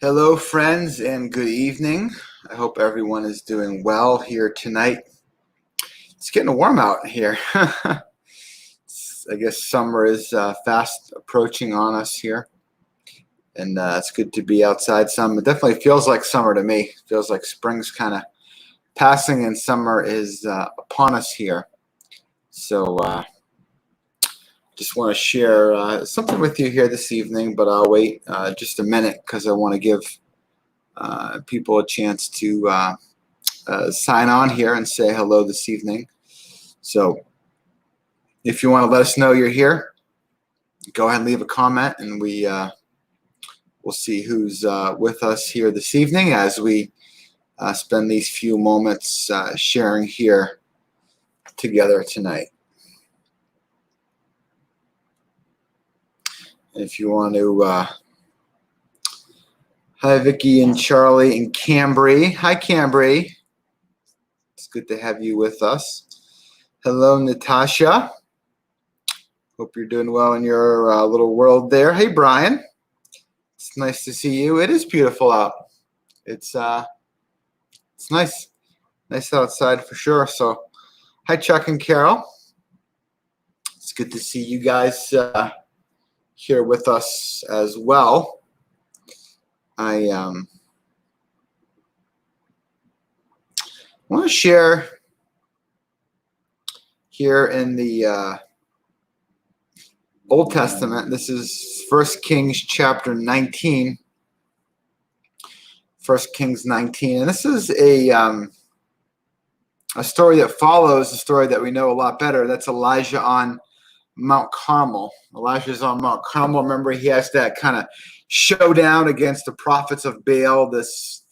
Hello, friends, and good evening. I hope everyone is doing well here tonight. It's getting warm out here. I guess summer is fast approaching on us here, and it's good to be outside some. It definitely feels like summer to me. It feels like spring's kind of passing and summer is upon us here. So just want to share something with you here this evening, but I'll wait just a minute because I want to give people a chance to sign on here and say hello this evening. So if you want to let us know you're here, go ahead and leave a comment, and we'll see who's with us here this evening as we spend these few moments sharing here together tonight. And if you want to hi, Vicki and Charlie and Cambry. Hi, Cambry. It's good to have you with us. Hello, Natasha. Hope you're doing well in your little world there. Hey, Brian. It's nice to see you. It is beautiful out. It's nice. Nice outside for sure. So, hi, Chuck and Carol. It's good to see you guys here with us as well. I want to share here in the Old Testament. This is 1 Kings chapter 19. 1 Kings 19. And this is a story that follows a story that we know a lot better. That's Elijah on Mount Carmel. Elijah's on Mount Carmel. Remember, he has that kind of showdown against the prophets of Baal, this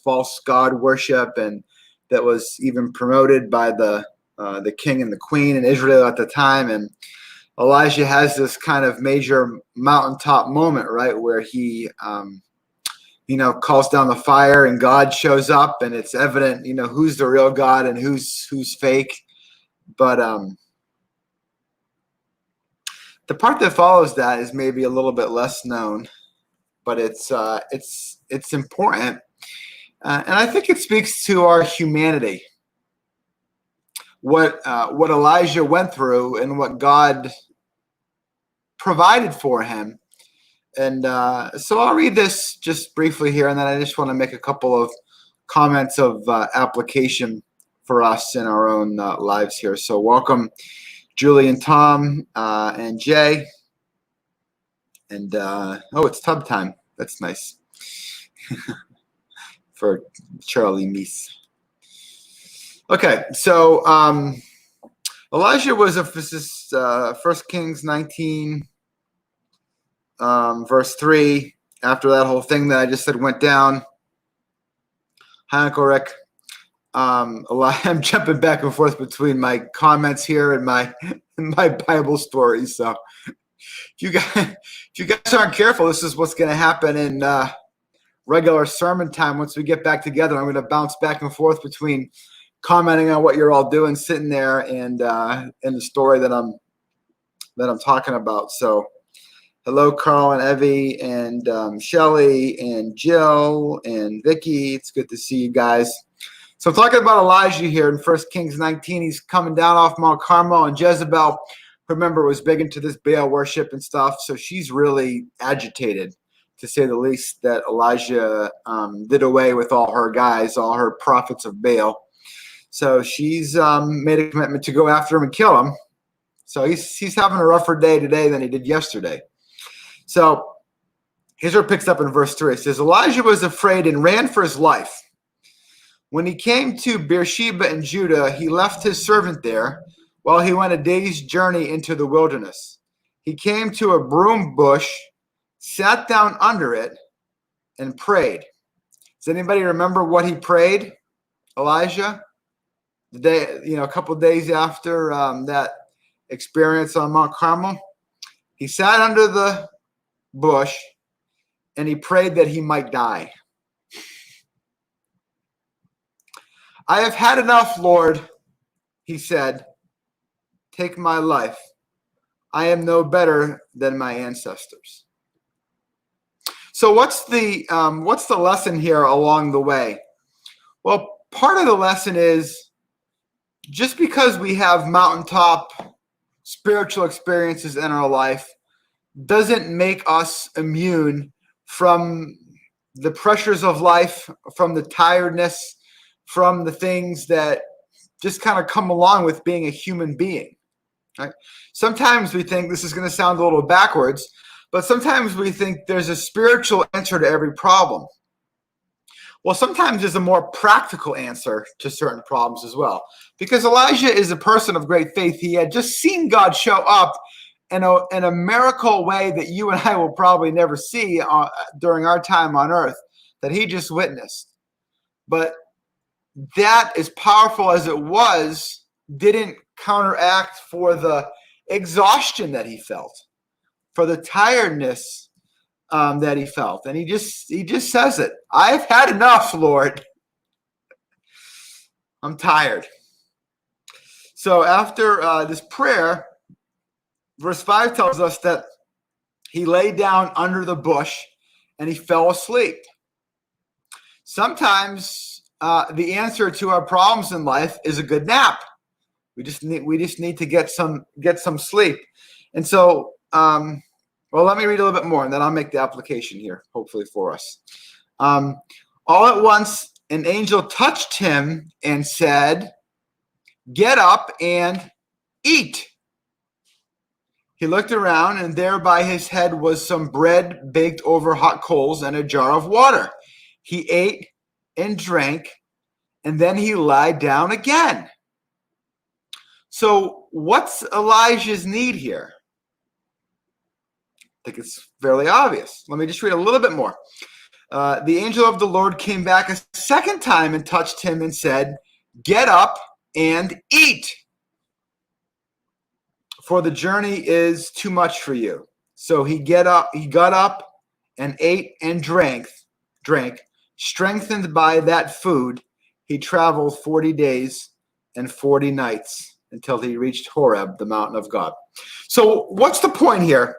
false god worship, and that was even promoted by the king and the queen in Israel at the time. And Elijah has this kind of major mountaintop moment, right, where he calls down the fire and God shows up, and it's evident, who's the real God and who's fake. But the part that follows that is maybe a little bit less known, but it's important, and I think it speaks to our humanity. What Elijah went through and what God provided for him. And so I'll read this just briefly here, and then I just want to make a couple of comments of application for us in our own lives here. So welcome, Julie and Tom and Jay. And it's tub time. That's nice for Charlie Meese. Okay, so Elijah was this is 1 Kings 19. Verse 3, after that whole thing that I just said went down. Hi, Uncle Rick. I'm jumping back and forth between my comments here and my Bible stories. So if you guys aren't careful, this is what's going to happen in regular sermon time. Once we get back together, I'm going to bounce back and forth between commenting on what you're all doing, sitting there, and in the story that I'm talking about. So. Hello, Carl and Evie and Shelly and Jill and Vicky. It's good to see you guys. So I'm talking about Elijah here in 1 Kings 19. He's coming down off Mount Carmel, and Jezebel, remember, was big into this Baal worship and stuff. So she's really agitated, to say the least, that Elijah did away with all her guys, all her prophets of Baal. So she's made a commitment to go after him and kill him. So he's having a rougher day today than he did yesterday. So here's where it picks up in verse 3. It says, Elijah was afraid and ran for his life. When he came to Beersheba in Judah, he left his servant there while he went a day's journey into the wilderness. He came to a broom bush, sat down under it, and prayed. Does anybody remember what he prayed, Elijah? The day, a couple of days after that experience on Mount Carmel, he sat under the bush and he prayed that he might die. I have had enough, Lord, he said. Take my life. I am no better than my ancestors. So what's the lesson here along the way? Well, part of the lesson is just because we have mountaintop spiritual experiences in our life doesn't make us immune from the pressures of life, from the tiredness, from the things that just kind of come along with being a human being. Right? Sometimes we think, this is going to sound a little backwards, but sometimes we think there's a spiritual answer to every problem. Well, sometimes there's a more practical answer to certain problems as well. Because Elijah is a person of great faith. He had just seen God show up in a miracle way that you and I will probably never see during our time on earth, that he just witnessed. But that, as powerful as it was, didn't counteract for the exhaustion that he felt, for the tiredness that he felt. And he just says it. I've had enough, Lord. I'm tired. So after this prayer, verse 5 tells us that he lay down under the bush and he fell asleep. Sometimes the answer to our problems in life is a good nap. We just need to get some sleep. And so, well, let me read a little bit more, and then I'll make the application here, hopefully for us. All at once, an angel touched him and said, "Get up and eat." He looked around, and there by his head was some bread baked over hot coals and a jar of water. He ate and drank, and then he lied down again. So what's Elijah's need here? I think it's fairly obvious. Let me just read a little bit more. The angel of the Lord came back a second time and touched him and said, "Get up and eat, for the journey is too much for you." So he got up and ate and drank. Strengthened by that food, he traveled 40 days and 40 nights until he reached Horeb, the mountain of God. So what's the point here?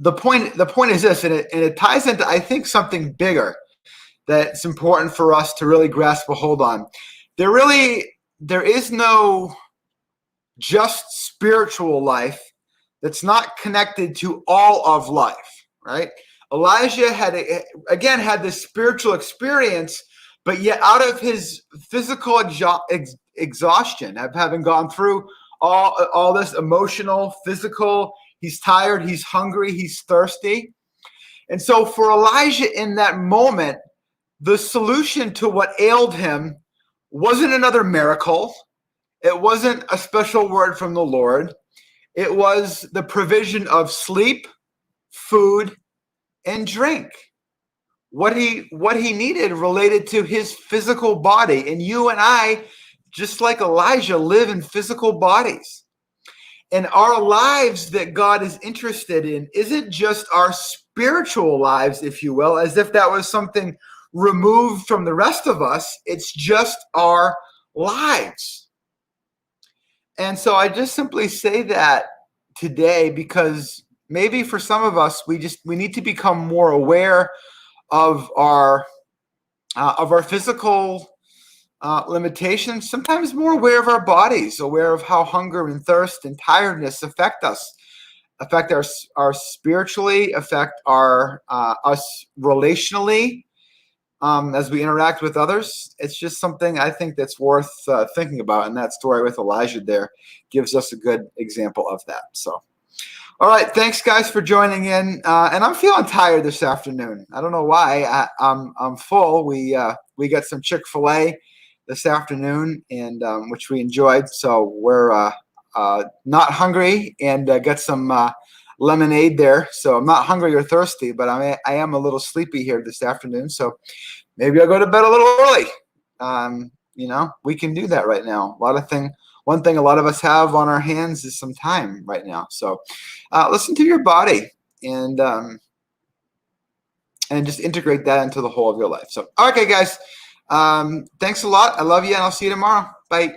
The point is this, and it ties into, I think, something bigger that's important for us to really grasp a hold on. There is no just spiritual life that's not connected to all of life, right? Elijah had this spiritual experience, but yet out of his physical exhaustion, having gone through all this emotional, physical, he's tired, he's hungry, he's thirsty. And so for Elijah in that moment, the solution to what ailed him wasn't another miracle. It wasn't a special word from the Lord. It was the provision of sleep, food, and drink. What he needed related to his physical body. And you and I, just like Elijah, live in physical bodies. And our lives that God is interested in isn't just our spiritual lives, if you will, as if that was something removed from the rest of us. It's just our lives. And so I just simply say that today because maybe for some of us, we need to become more aware of our physical limitations, sometimes more aware of our bodies, aware of how hunger and thirst and tiredness affect us, affect our spiritually, affect us relationally as we interact with others. It's just something I think that's worth thinking about, and that story with Elijah there gives us a good example of that. So, all right, thanks guys for joining in, and I'm feeling tired this afternoon. I don't know why. I'm full. We got some Chick-fil-A this afternoon, and which we enjoyed. So we're not hungry, and got some lemonade there. So I'm not hungry or thirsty, but I am a little sleepy here this afternoon. So maybe I'll go to bed a little early. We can do that right now. One thing a lot of us have on our hands is some time right now. So listen to your body and just integrate that into the whole of your life. So, okay, guys. Thanks a lot. I love you, and I'll see you tomorrow. Bye.